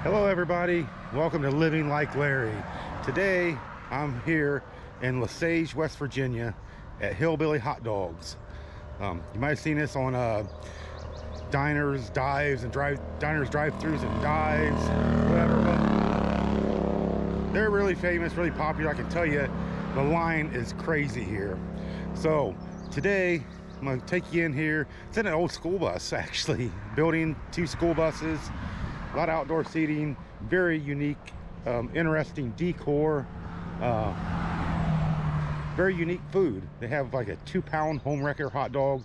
Hello everybody, welcome to Living Like Larry. Today I'm here in Lesage, West Virginia at Hillbilly Hotdogs. You might have seen this on diners, dives, and diners, drive-thrus and dives, whatever, but they're really famous, really popular. I can tell you the line is crazy here. So today I'm going to take you in here. It's in an old school bus, actually, building 2 school buses. A lot of outdoor seating, very unique, interesting decor, very unique food. They have like a 2-pound Homewrecker hot dog,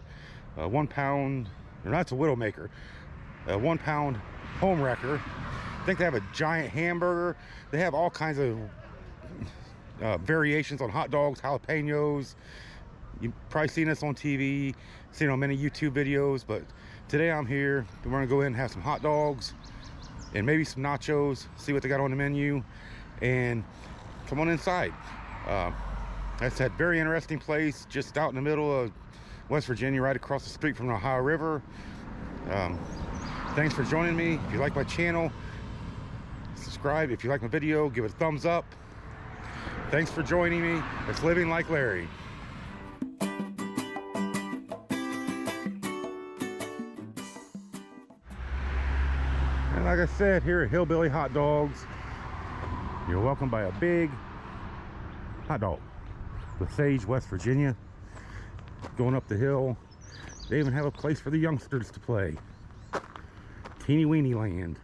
1 pound, or that's a Widowmaker, 1 pound Homewrecker. I think they have a giant hamburger. They have all kinds of variations on hot dogs, jalapenos. You've probably seen this on TV, seen on many YouTube videos, but today I'm here. We're gonna go in and have some hot dogs and maybe some nachos, see what they got on the menu, and come on inside. That's that very interesting place just out in the middle of West Virginia, right across the street from the Ohio River. Thanks for joining me. If you like my channel, subscribe. If you like my video, give it a thumbs up. Thanks for joining me. It's Living Like Larry. And like I said, here at Hillbilly Hotdogs, you're welcomed by a big hot dog. Lesage, West Virginia. Going up the hill. They even have a place for the youngsters to play. Teeny weeny land.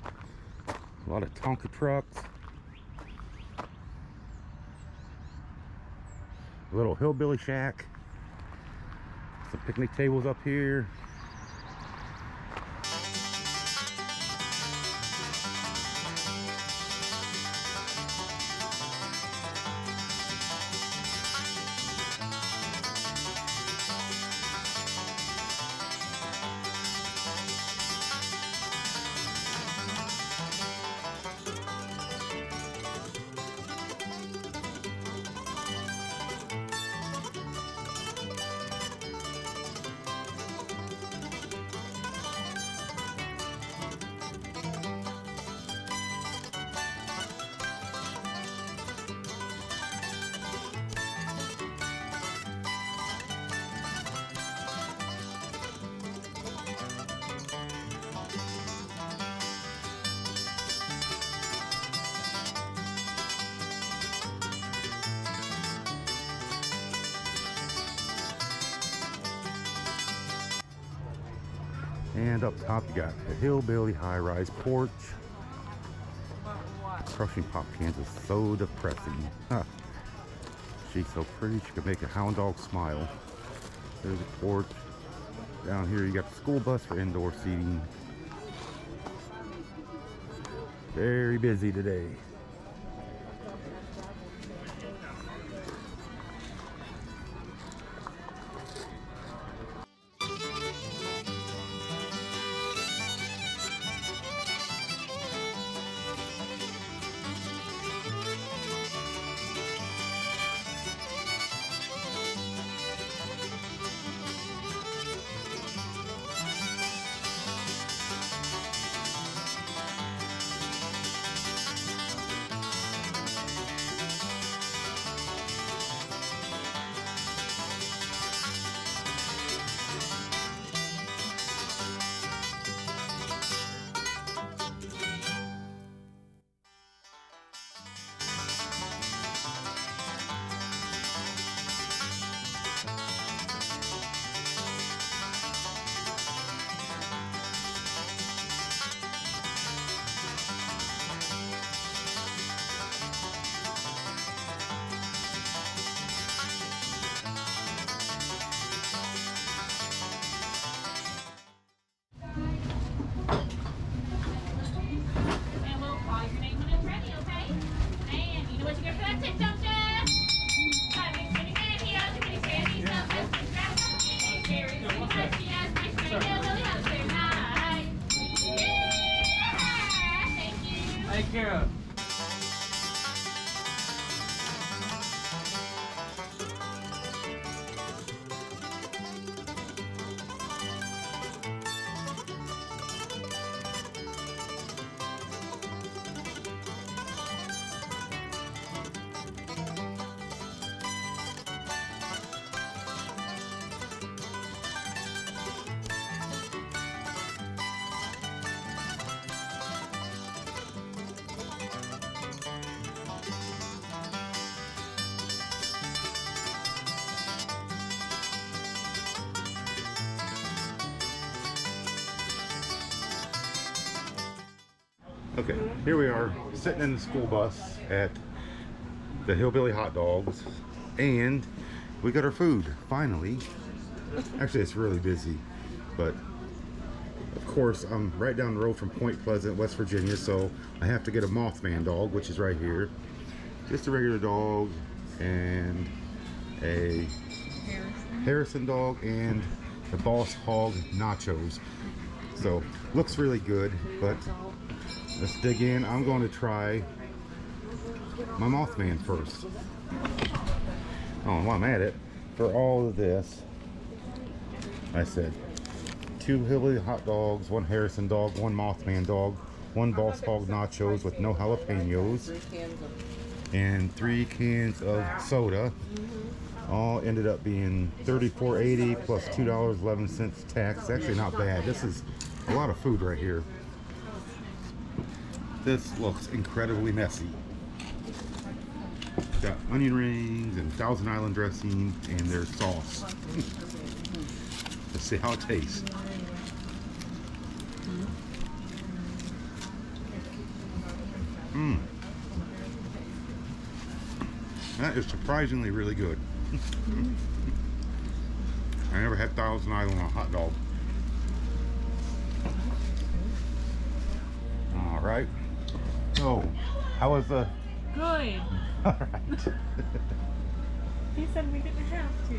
A lot of Tonka trucks. A little hillbilly shack. Some picnic tables up here. And up top you got a hillbilly high-rise porch. Crushing pop cans is so depressing. Huh. She's so pretty, she could make a hound dog smile. There's a porch. Down here you got the school bus for indoor seating. Very busy today. Okay, here we are sitting in the school bus at the Hillbilly Hotdogs, and we got our food finally. Actually, it's really busy, but of course I'm right down the road from Point Pleasant, West Virginia, so I have to get a Mothman dog, which is right here. Just a regular dog and a Harrison dog and the Boss Hog nachos. So looks really good, but let's dig in. I'm going to try my Mothman first. Oh, and while I'm at it, for all of this, I said 2 Hillbilly hot dogs, 1 Harrison dog, 1 Mothman dog, 1 Boss Hog nachos with no jalapenos, and 3 cans of soda. All ended up being $34.80 plus $2.11 tax. Actually not bad. This is a lot of food right here. This looks incredibly messy. Got onion rings and Thousand Island dressing and their sauce. Let's see how it tastes. That is surprisingly really good. I never had Thousand Island on a hot dog. All right. So, how was Good. All right. He said we didn't have to.